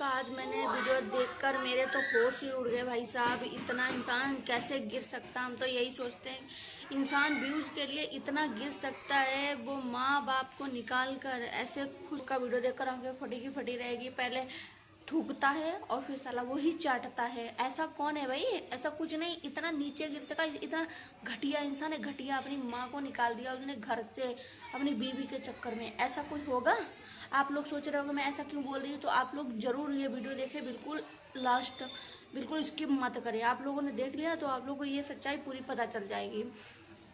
का आज मैंने वीडियो देखकर मेरे तो होश ही उड़ गए भाई साहब। इतना इंसान कैसे गिर सकता, हम तो यही सोचते हैं इंसान व्यूज के लिए इतना गिर सकता है। वो माँ बाप को निकाल कर ऐसे खुद का वीडियो देखकर आंखें फटी की फटी रहेगी। पहले थूकता है और फिर साला वो ही चाटता है। ऐसा कौन है भाई? ऐसा कुछ नहीं, इतना नीचे गिर सका। इतना घटिया इंसान है, घटिया। अपनी माँ को निकाल दिया उसने घर से अपनी बीवी के चक्कर में। ऐसा कुछ होगा? आप लोग सोच रहे होंगे मैं ऐसा क्यों बोल रही हूँ, तो आप लोग जरूर ये वीडियो देखें, बिल्कुल लास्ट, बिल्कुल स्किप मत करें। आप लोगों ने देख लिया तो आप लोगों को ये सच्चाई पूरी पता चल जाएगी।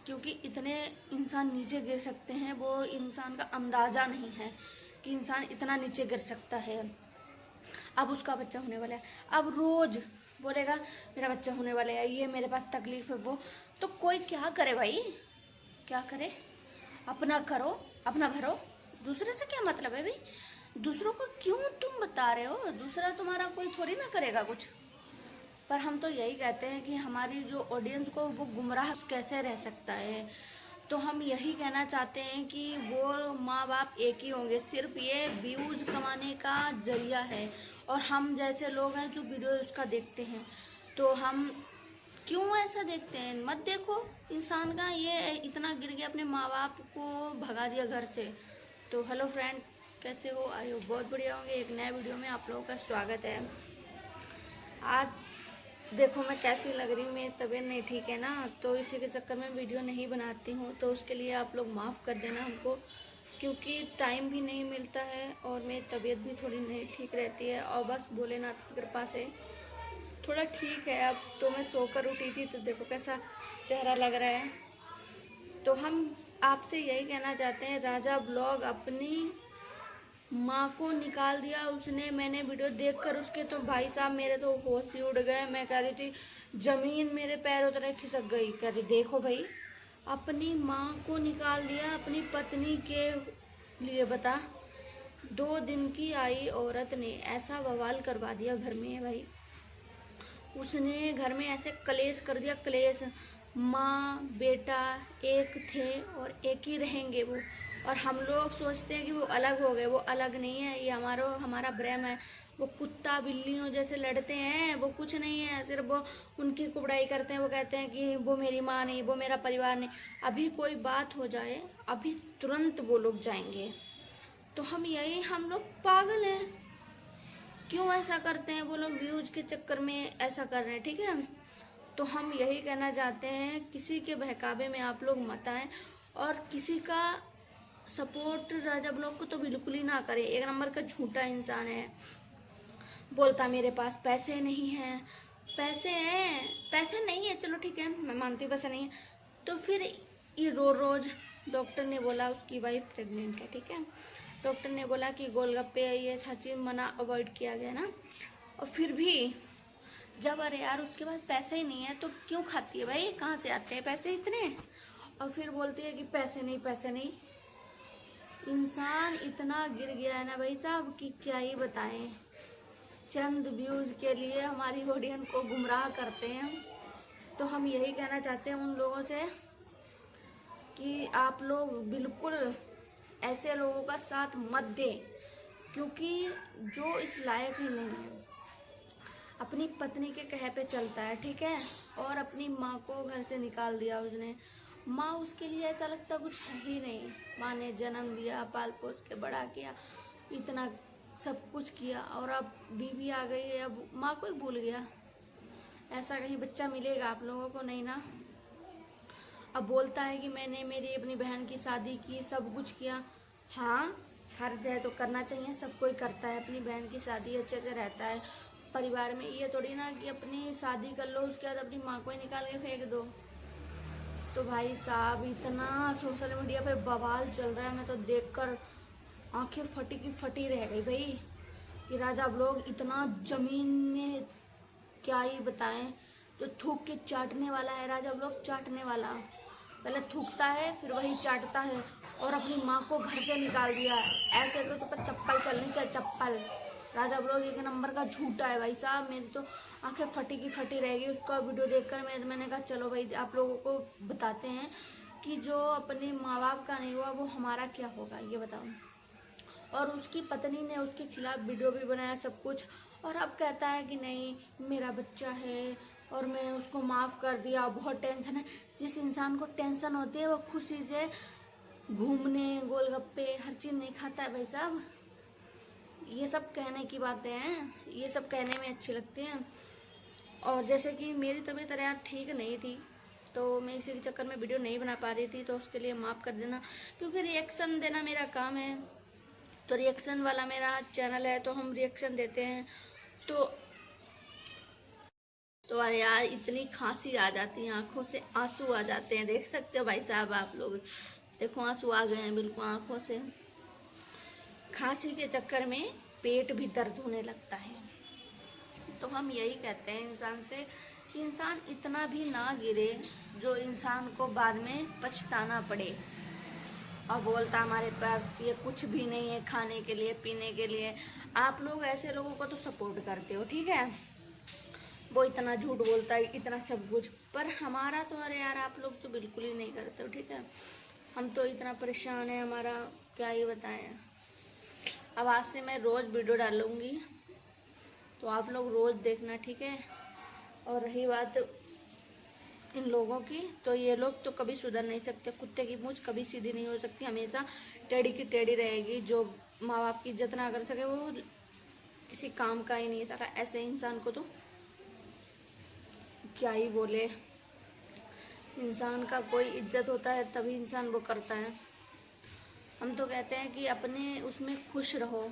क्योंकि इतने इंसान नीचे गिर सकते हैं, वो इंसान का अंदाज़ा नहीं है कि इंसान इतना नीचे गिर सकता है। अब उसका बच्चा होने वाला है, अब रोज बोलेगा मेरा बच्चा होने वाला है, ये मेरे पास तकलीफ है वो। तो कोई क्या करे भाई, क्या करे? अपना करो, अपना भरो। दूसरे से क्या मतलब है भाई? दूसरों को क्यों तुम बता रहे हो? दूसरा तुम्हारा कोई थोड़ी ना करेगा कुछ। पर हम तो यही कहते हैं कि हमारी जो ऑडियंस को वो गुमराह कैसे रह सकता है। तो हम यही कहना चाहते हैं कि वो माँ बाप एक ही होंगे, सिर्फ ये व्यूज कमाने का जरिया है। और हम जैसे लोग हैं जो वीडियो उसका देखते हैं, तो हम क्यों ऐसा देखते हैं? मत देखो। इंसान का ये इतना गिर गया, अपने माँ बाप को भगा दिया घर से। तो हेलो फ्रेंड, कैसे हो? आई हो बहुत बढ़िया होंगे। एक नए वीडियो में आप लोगों का स्वागत है। आज देखो मैं कैसी लग रही हूँ, मेरी तबीयत नहीं ठीक है ना, तो इसी के चक्कर में वीडियो नहीं बनाती हूँ। तो उसके लिए आप लोग माफ़ कर देना हमको, क्योंकि टाइम भी नहीं मिलता है और मेरी तबीयत भी थोड़ी नहीं ठीक रहती है। और बस भोलेनाथ की कृपा से थोड़ा ठीक है। अब तो मैं सोकर उठी थी तो देखो कैसा चेहरा लग रहा है। तो हम आपसे यही कहना चाहते हैं, राजा ब्लॉग अपनी माँ को निकाल दिया उसने। मैंने वीडियो देखकर उसके तो भाई साहब मेरे तो होश ही उड़ गए। मैं कह रही थी जमीन मेरे पैरों तरह खिसक गई। कह रही देखो भाई, अपनी माँ को निकाल दिया अपनी पत्नी के लिए। बता, 2 दिन की आई औरत ने ऐसा बवाल करवा दिया घर में भाई। उसने घर में ऐसे कलेश कर दिया, कलेश। माँ बेटा एक थे और एक ही रहेंगे वो। और हम लोग सोचते हैं कि वो अलग हो गए, वो अलग नहीं है। ये हमारा भ्रम है। वो कुत्ता बिल्लियों जैसे लड़ते हैं, वो कुछ नहीं है। सिर्फ वो उनकी कुबड़ाई करते हैं। वो कहते हैं कि वो मेरी माँ नहीं, वो मेरा परिवार नहीं। अभी कोई बात हो जाए, अभी तुरंत वो लोग जाएंगे। तो हम लोग पागल हैं। क्यों ऐसा करते हैं वो लोग? व्यूज के चक्कर में ऐसा कर रहे हैं, ठीक है। तो हम यही कहना चाहते हैं, किसी के बहकावे में आप लोग मत आएं और किसी का सपोर्ट राजा ब्लॉग को तो बिल्कुल ही ना करें। एक नंबर का झूठा इंसान है। बोलता मेरे पास पैसे नहीं हैं। पैसे हैं, पैसे नहीं है, चलो ठीक है, मैं मानती हूँ पैसे नहीं है। तो फिर ये रोज डॉक्टर ने बोला उसकी वाइफ प्रेग्नेंट है, ठीक है। डॉक्टर ने बोला कि गोलगप्पे ये सब चीज़ मना, अवॉइड किया गया ना। और फिर भी जब अरे यार उसके पास पैसे ही नहीं है तो क्यों खाती है भाई? कहाँ से आते हैं पैसे इतने? और फिर बोलती है कि पैसे नहीं, पैसे नहीं। इंसान इतना गिर गया है ना भाई साहब कि क्या ही बताएं। चंद व्यूज के लिए हमारी ऑडियंस को गुमराह करते हैं। तो हम यही कहना चाहते हैं उन लोगों से कि आप लोग बिल्कुल ऐसे लोगों का साथ मत दें, क्योंकि जो इस लायक ही नहीं है। अपनी पत्नी के कहे पे चलता है, ठीक है, और अपनी माँ को घर से निकाल दिया उसने। माँ उसके लिए ऐसा लगता कुछ है ही नहीं। माँ ने जन्म दिया, पाल पोस के बड़ा किया, इतना सब कुछ किया, और अब बीवी आ गई है, अब माँ को ही भूल गया। ऐसा कहीं बच्चा मिलेगा आप लोगों को? नहीं ना। अब बोलता है कि मैंने मेरी अपनी बहन की शादी की, सब कुछ किया। हाँ, फर्ज है तो करना चाहिए, सब कोई करता है। अपनी बहन की शादी अच्छे से रहता है परिवार में। ये थोड़ी ना कि अपनी शादी कर लो उसके बाद अपनी माँ को ही निकाल के फेंक दो। तो भाई साहब इतना सोशल मीडिया पे बवाल चल रहा है, मैं तो देखकर आंखें फटी की फटी रह गई भाई। कि राजा ब्लॉग इतना जमीन में, क्या ही बताएं। तो थूक के चाटने वाला है राजा ब्लॉग, चाटने वाला। पहले थूकता है फिर वही चाटता है। और अपनी माँ को घर से निकाल दिया। ऐसे तो चप्पल चलनी चाहिए, चप्पल। राजा ब्लॉग एक नंबर का झूठा है भाई साहब। मेरी तो आंखें फटी की फटी रहेगी उसका वीडियो देखकर। मैंने कहा चलो भाई आप लोगों को बताते हैं कि जो अपने माँ बाप का नहीं हुआ वो हमारा क्या होगा, ये बताओ। और उसकी पत्नी ने उसके खिलाफ वीडियो भी बनाया सब कुछ, और अब कहता है कि नहीं मेरा बच्चा है और मैं उसको माफ़ कर दिया, बहुत टेंशन है। जिस इंसान को टेंशन होती है वो खुशी से घूमने गोलगप्पे हर चीज़ नहीं खाता है भाई साहब। ये सब कहने की बातें हैं, ये सब कहने में अच्छी लगती हैं। और जैसे कि मेरी तबीयत यार ठीक नहीं थी, तो मैं इसी के चक्कर में वीडियो नहीं बना पा रही थी, तो उसके लिए माफ़ कर देना, क्योंकि रिएक्शन देना मेरा काम है। तो रिएक्शन वाला मेरा चैनल है, तो हम रिएक्शन देते हैं। तो अरे यार इतनी खांसी आ जाती है, आंखों से आंसू आ जाते हैं, देख सकते हो भाई साहब आप लोग, देखो आंसू आ गए हैं बिल्कुल आंखों से। खांसी के चक्कर में पेट भी दर्द होने लगता है। तो हम यही कहते हैं इंसान से कि इंसान इतना भी ना गिरे जो इंसान को बाद में पछताना पड़े और बोलता हमारे पास ये कुछ भी नहीं है खाने के लिए पीने के लिए। आप लोग ऐसे लोगों को तो सपोर्ट करते हो, ठीक है, वो इतना झूठ बोलता है इतना सब कुछ, पर हमारा तो अरे यार आप लोग तो बिल्कुल ही नहीं करते हो, ठीक है। हम तो इतना परेशान है, हमारा क्या ही बताएं। अब आज से मैं रोज़ वीडियो डालूंगी, तो आप लोग रोज़ देखना, ठीक है। और रही बात इन लोगों की, तो ये लोग तो कभी सुधर नहीं सकते, कुत्ते की मूंछ कभी सीधी नहीं हो सकती, हमेशा टेढ़ी की टेढ़ी रहेगी। जो माँ बाप की इज्जत ना कर सके वो किसी काम का ही नहीं है सारा। ऐसे इंसान को तो क्या ही बोले, इंसान का कोई इज्जत होता है तभी इंसान वो करता है। हम तो कहते हैं कि अपने उसमें खुश रहो,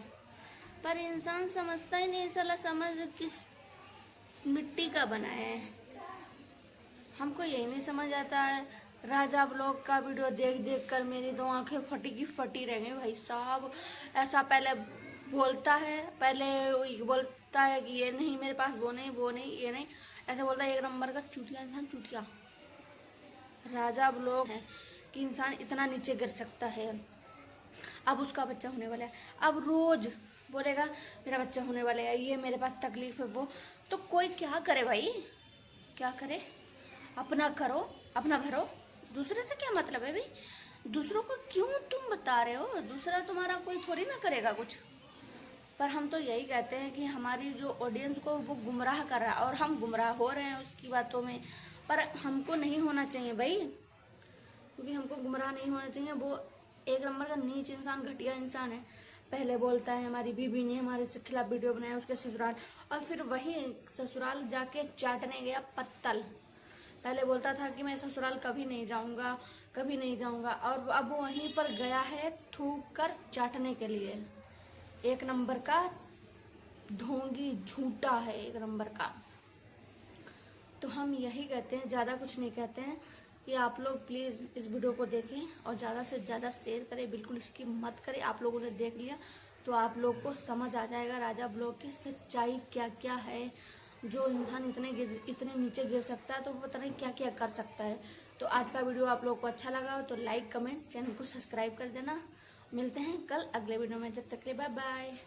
पर इंसान समझता ही नहीं, साला समझ किस मिट्टी का बना है, हमको यही नहीं समझ आता है। राजा ब्लॉग का वीडियो देख देख कर मेरी तो आंखें फटी की फटी रह गई भाई साहब। ऐसा पहले बोलता है कि ये नहीं मेरे पास, वो नहीं ये नहीं, ऐसा बोलता है। एक नंबर का चूतिया इंसान, चूतिया राजा ब्लॉग है कि इंसान इतना नीचे गिर सकता है। अब उसका बच्चा होने वाला है, अब रोज बोलेगा मेरा बच्चा होने वाला है, ये मेरे पास तकलीफ है वो। तो कोई क्या करे भाई, क्या करे, अपना करो अपना भरो, दूसरे से क्या मतलब है भाई। दूसरों को क्यों तुम बता रहे हो, दूसरा तुम्हारा कोई थोड़ी ना करेगा कुछ। पर हम तो यही कहते हैं कि हमारी जो ऑडियंस को वो गुमराह कर रहा है और हम गुमराह हो रहे हैं उसकी बातों में, पर हमको नहीं होना चाहिए भाई, क्योंकि हमको गुमराह नहीं होना चाहिए। वो एक नंबर का नीच इंसान, घटिया इंसान है। पहले बोलता है हमारी बीबी ने हमारे खिलाफ वीडियो बनाया उसके ससुराल, और फिर वही ससुराल जाके चाटने गया पत्तल। पहले बोलता था कि मैं ससुराल कभी नहीं जाऊंगा, कभी नहीं जाऊंगा, और अब वहीं पर गया है थूक कर चाटने के लिए। एक नंबर का ढोंगी झूठा है, एक नंबर का। तो हम यही कहते हैं, ज़्यादा कुछ नहीं कहते हैं, कि आप लोग प्लीज़ इस वीडियो को देखें और ज़्यादा से ज़्यादा शेयर करें, बिल्कुल इसकी मत करें। आप लोगों ने देख लिया तो आप लोग को समझ आ जाएगा राजा ब्लॉग की सच्चाई क्या क्या है। जो इंसान इतने नीचे गिर सकता है तो पता नहीं क्या क्या कर सकता है। तो आज का वीडियो आप लोग को अच्छा लगा हो तो लाइक कमेंट चैनल को सब्सक्राइब कर देना। मिलते हैं कल अगले वीडियो में, जब तक के लिए बाय बाय।